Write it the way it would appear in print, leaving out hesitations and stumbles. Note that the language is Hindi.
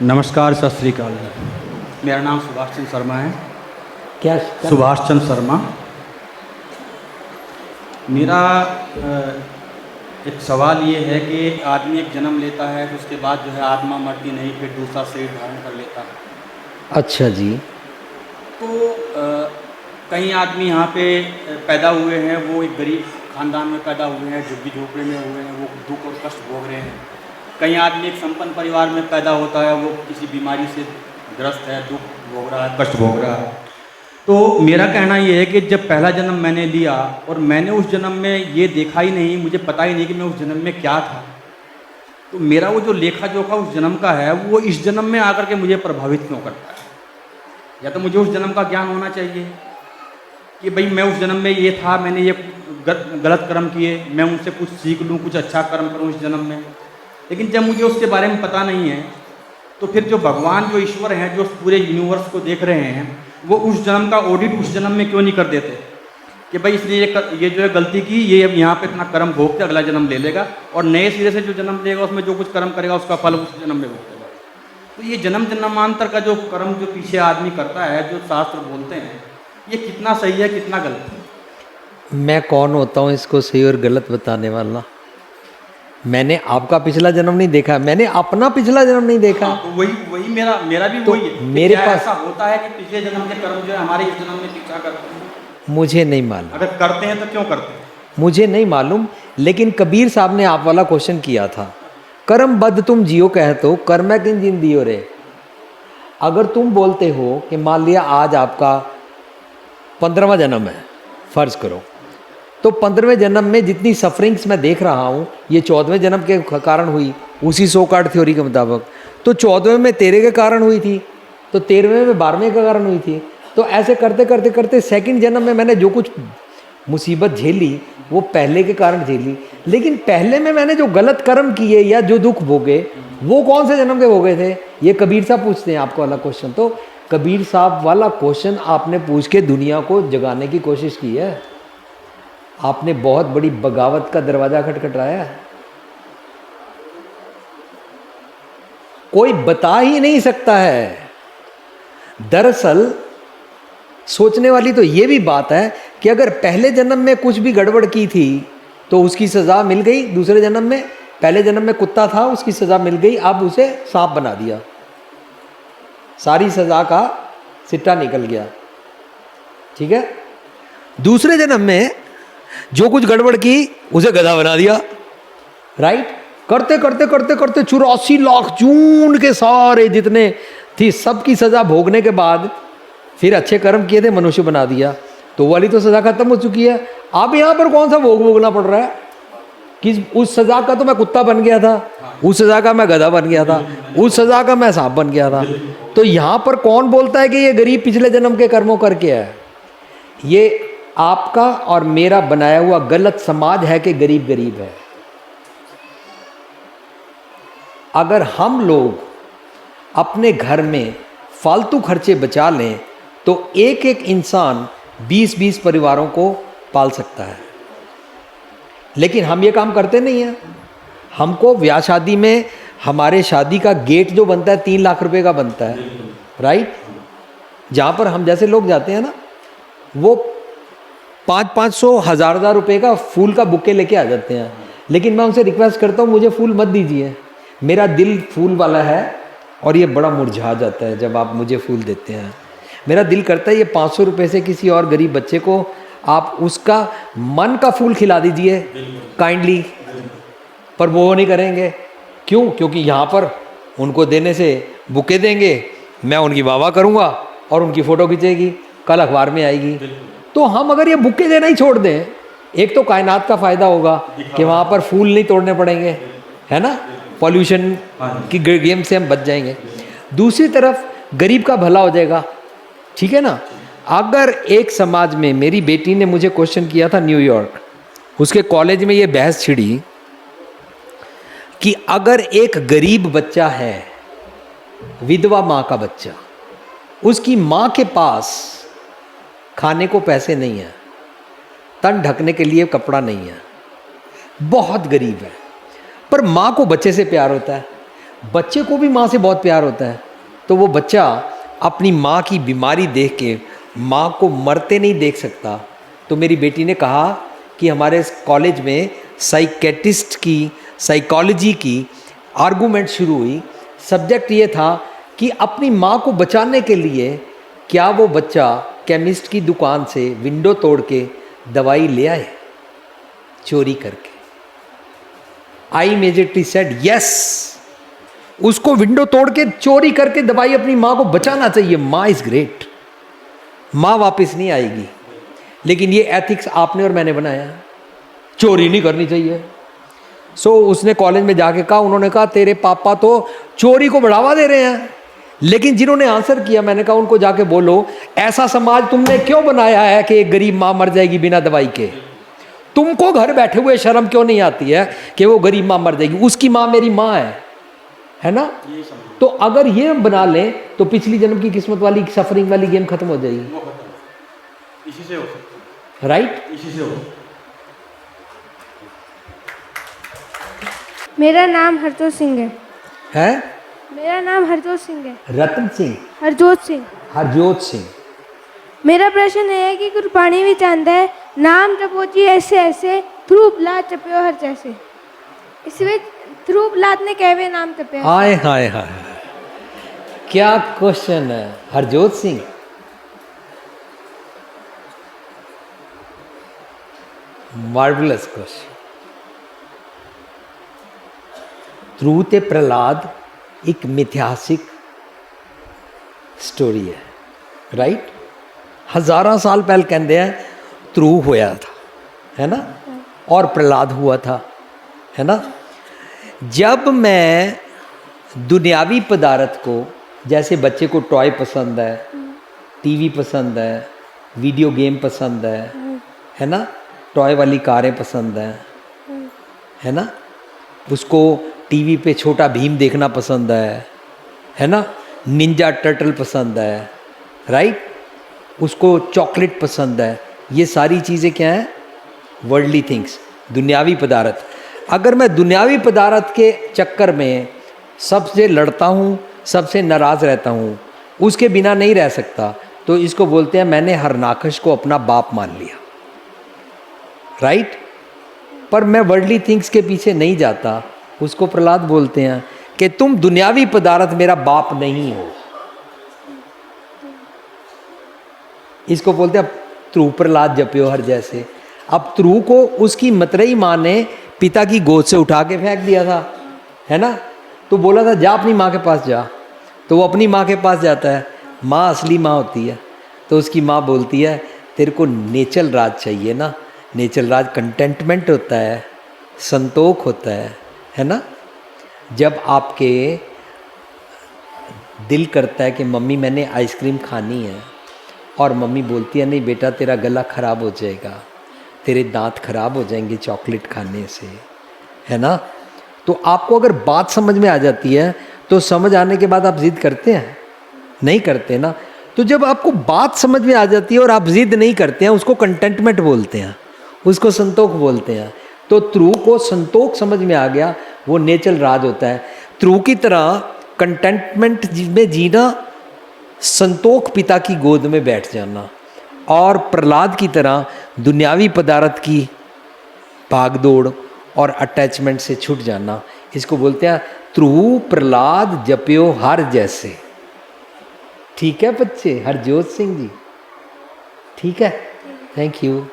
नमस्कार, सत श्री अकाल। मेरा नाम सुभाष चंद्र शर्मा है। क्या सुभाष चंद्र शर्मा। मेरा एक सवाल ये है कि आदमी एक जन्म लेता है तो उसके बाद जो है आत्मा मरती नहीं, फिर दूसरा शरीर धारण कर लेता है। अच्छा जी। तो कई आदमी यहाँ पे पैदा हुए हैं, वो एक गरीब खानदान में पैदा हुए हैं, झुग्गी झोपड़े में हुए हैं, वो दुख और कष्ट भोग रहे हैं। कई आदमी एक संपन्न परिवार में पैदा होता है, वो किसी बीमारी से ग्रस्त है, दुख भोग रहा है, कष्ट भोग रहा है। तो मेरा कहना ये है कि जब पहला जन्म मैंने लिया और मैंने उस जन्म में ये देखा ही नहीं, मुझे पता ही नहीं कि मैं उस जन्म में क्या था, तो मेरा वो जो लेखा जोखा उस जन्म का है वो इस जन्म में आकर के मुझे प्रभावित क्यों करता है? या तो मुझे उस जन्म का ज्ञान होना चाहिए कि भाई मैं उस जन्म में ये था, मैंने ये गलत कर्म किए, मैं उनसे कुछ सीख लूँ, कुछ अच्छा कर्म करूँ इस जन्म में। लेकिन जब मुझे उसके बारे में पता नहीं है तो फिर जो भगवान, जो ईश्वर हैं, जो पूरे यूनिवर्स को देख रहे हैं, वो उस जन्म का ऑडिट उस जन्म में क्यों नहीं कर देते कि भाई इसने ये जो है गलती की, ये अब यहाँ पे इतना कर्म भोग के अगला जन्म ले लेगा और नए सिरे से जो जन्म लेगा उसमें जो कुछ कर्म करेगा उसका फल उस जन्म में भोगेगा। तो ये जन्म जन्मांतर का जो कर्म जो पीछे आदमी करता है, जो शास्त्र बोलते हैं, ये कितना सही है कितना गलत है? मैं कौन होता हूँ इसको सही और गलत बताने वाला? मैंने आपका पिछला जन्म नहीं देखा, मैंने अपना पिछला जन्म नहीं देखा। तो वही मेरा भी तो वही है। मेरे पास ऐसा होता है कि पिछले जन्म के कर्म जो है हमारे इस जन्म में पीछा करते हैं? मुझे नहीं मालूम। अगर करते हैं तो क्यों करते हैं? मुझे नहीं मालूम। लेकिन कबीर साहब ने आप वाला क्वेश्चन किया था, कर्म बद्ध तुम जियो कह तो कर्म किन जिन दियो रे। अगर तुम बोलते हो कि मान लिया आज आपका 15वां जन्म है, फर्ज करो, तो 15वें जन्म में जितनी सफरिंग्स मैं देख रहा हूँ ये 14वें जन्म के कारण हुई, उसी सो कार्ड थ्योरी के मुताबिक। तो 14वें में 13 के कारण हुई थी, तो 13वें में 12वें के कारण हुई थी। तो ऐसे करते करते करते सेकंड जन्म में मैंने जो कुछ मुसीबत झेली वो पहले के कारण झेली। लेकिन पहले में मैंने जो गलत कर्म किए या जो दुख भोगे वो कौन से जन्म के भोगे थे? ये कबीर साहब पूछते हैं आपको वाला क्वेश्चन। तो कबीर साहब वाला क्वेश्चन आपने पूछ के दुनिया को जगाने की कोशिश की है। आपने बहुत बड़ी बगावत का दरवाजा खटखटाया है। कोई बता ही नहीं सकता है। दरअसल सोचने वाली तो ये भी बात है कि अगर पहले जन्म में कुछ भी गड़बड़ की थी तो उसकी सजा मिल गई दूसरे जन्म में। पहले जन्म में कुत्ता था, उसकी सजा मिल गई, अब उसे सांप बना दिया, सारी सजा का सिट्टा निकल गया। ठीक है। दूसरे जन्म में जो कुछ गड़बड़ की उसे गधा बना दिया। राइट। करते करते करते करते 84 लाख जून के सारे जितने थी सबकी सजा भोगने के बाद फिर अच्छे कर्म किए थे, मनुष्य बना दिया। तो वाली तो सजा खत्म हो चुकी है। अब यहां पर कौन सा भोग भोगना पड़ रहा है? कि उस सजा का तो मैं कुत्ता बन गया था, उस सजा का मैं गधा बन गया था, उस सजा का मैं सांप बन गया था। तो यहां पर कौन बोलता है कि ये गरीब पिछले जन्म के कर्मों करके है? ये आपका और मेरा बनाया हुआ गलत समाज है कि गरीब गरीब है। अगर हम लोग अपने घर में फालतू खर्चे बचा लें तो एक एक इंसान 20-20 परिवारों को पाल सकता है। लेकिन हम ये काम करते नहीं हैं। हमको ब्याह शादी में हमारे शादी का गेट जो बनता है 3 लाख रुपए का बनता है। राइट। जहाँ पर हम जैसे लोग जाते हैं ना, वो 500-500 हज़ार रुपए का फूल का बुके लेके आ जाते हैं। लेकिन मैं उनसे रिक्वेस्ट करता हूँ मुझे फूल मत दीजिए, मेरा दिल फूल वाला है और ये बड़ा मुरझा जाता है जब आप मुझे फूल देते हैं। मेरा दिल करता है ये 500 रुपये से किसी और गरीब बच्चे को आप उसका मन का फूल खिला दीजिए काइंडली, पर वो नहीं करेंगे। क्यों? क्योंकि यहाँ पर उनको देने से बुके देंगे, मैं उनकी वाह करूँगा और उनकी फ़ोटो खींचेगी, कल अखबार में आएगी। तो हम अगर ये बुके देना ही छोड़ दें, एक तो कायनात का फ़ायदा होगा कि वहाँ पर फूल नहीं तोड़ने पड़ेंगे, है ना, पॉल्यूशन की गेम से हम बच जाएंगे। दूसरी तरफ गरीब का भला हो जाएगा। ठीक है ना। अगर एक समाज में, मेरी बेटी ने मुझे क्वेश्चन किया था न्यूयॉर्क, उसके कॉलेज में ये बहस छिड़ी कि अगर एक गरीब बच्चा है, विधवा माँ का बच्चा, उसकी माँ के पास खाने को पैसे नहीं है, तन ढकने के लिए कपड़ा नहीं है, बहुत गरीब है, पर माँ को बच्चे से प्यार होता है, बच्चे को भी माँ से बहुत प्यार होता है, तो वो बच्चा अपनी माँ की बीमारी देख के माँ को मरते नहीं देख सकता। तो मेरी बेटी ने कहा कि हमारे कॉलेज में साइकेट्रिस्ट की साइकोलॉजी की आर्गूमेंट शुरू हुई। सब्जेक्ट ये था कि अपनी माँ को बचाने के लिए क्या वो बच्चा केमिस्ट की दुकान से विंडो तोड़ के दवाई ले आए चोरी करके। आई इमीडिएटली सेड यस, उसको विंडो तोड़ के चोरी करके दवाई अपनी माँ को बचाना चाहिए। माँ इज ग्रेट, माँ वापस नहीं आएगी। लेकिन ये एथिक्स आपने और मैंने बनाया, चोरी नहीं करनी चाहिए। सो उसने कॉलेज में जाके कहा, उन्होंने कहा तेरे पापा तो चोरी को बढ़ावा दे रहे हैं। लेकिन जिन्होंने आंसर किया, मैंने कहा उनको जाके बोलो ऐसा समाज तुमने क्यों बनाया है कि एक गरीब माँ मर जाएगी बिना दवाई के। तुमको घर बैठे हुए शर्म क्यों नहीं आती है कि वो गरीब माँ मर जाएगी, उसकी माँ मेरी माँ है ना। तो अगर ये बना लें तो पिछली जन्म की किस्मत वाली सफरिंग वाली गेम खत्म हो जाएगी। इसी से हो सकता है, राइट। इसी से हो। मेरा नाम हरजोत सिंह है। मेरा नाम हरजोत सिंह है। रतन सिंह, हरजोत सिंह। हरजोत सिंह। मेरा प्रश्न है कि गुरबाणी भी चाहता है नाम जपो जी ऐसे ऐसे थ्रू बला जपियो हर जैसे। इसमें थ्रू बलाद ने कहवे नाम जपे। हाय हाय हाय, क्या क्वेश्चन है हरजोत सिंह। Marvellous question. ध्रुव ते प्रहलाद एक मिथ्यासिक स्टोरी है, राइट। हजारों साल पहले कहते हैं ध्रुव होया था, है ना, और प्रहलाद हुआ था, है ना। जब मैं दुनियावी पदार्थ को, जैसे बच्चे को टॉय पसंद है, टीवी पसंद है, वीडियो गेम पसंद है ना, टॉय वाली कारें पसंद है ना, उसको टीवी पे छोटा भीम देखना पसंद है ना, निंजा टर्टल पसंद है, राइट, उसको चॉकलेट पसंद है। ये सारी चीज़ें क्या हैं? वर्ल्डली थिंग्स, दुनियावी पदार्थ। अगर मैं दुनियावी पदार्थ के चक्कर में सबसे लड़ता हूँ, सबसे नाराज़ रहता हूँ, उसके बिना नहीं रह सकता, तो इसको बोलते हैं मैंने हरनाकश को अपना बाप मान लिया, राइट। पर मैं वर्ल्डली थिंग्स के पीछे नहीं जाता, उसको प्रहलाद बोलते हैं कि तुम दुनियावी पदार्थ मेरा बाप नहीं हो। इसको बोलते हैं ध्रुव प्रहलाद जपियो हर जैसे। अब ध्रुव को उसकी मतरेई माँ ने पिता की गोद से उठा के फेंक दिया था, है ना, तो बोला था जा अपनी माँ के पास जा, तो वो अपनी माँ के पास जाता है। माँ असली माँ होती है, तो उसकी माँ बोलती है तेरे को नेचल राज चाहिए ना, नेचल राज कंटेंटमेंट होता है, संतोख होता है ना। जब आपके दिल करता है कि मम्मी मैंने आइसक्रीम खानी है, और मम्मी बोलती है नहीं बेटा तेरा गला ख़राब हो जाएगा, तेरे दांत खराब हो जाएंगे चॉकलेट खाने से, है ना। तो आपको अगर बात समझ में आ जाती है तो समझ आने के बाद आप जिद करते हैं? नहीं करते ना। तो जब आपको बात समझ में आ जाती है और आप जिद नहीं करते हैं, उसको कंटेंटमेंट बोलते हैं, उसको संतोख बोलते हैं। तो ध्रुव को संतोख समझ में आ गया, वो नेचल राज होता है। ध्रुव की तरह कंटेंटमेंट में जीना, संतोख पिता की गोद में बैठ जाना, और प्रहलाद की तरह दुनियावी पदार्थ की भागदौड़ और अटैचमेंट से छूट जाना, इसको बोलते हैं ध्रुव प्रहलाद जपियो हर जैसे। ठीक है बच्चे, हरजोत सिंह जी, ठीक है, थैंक यू।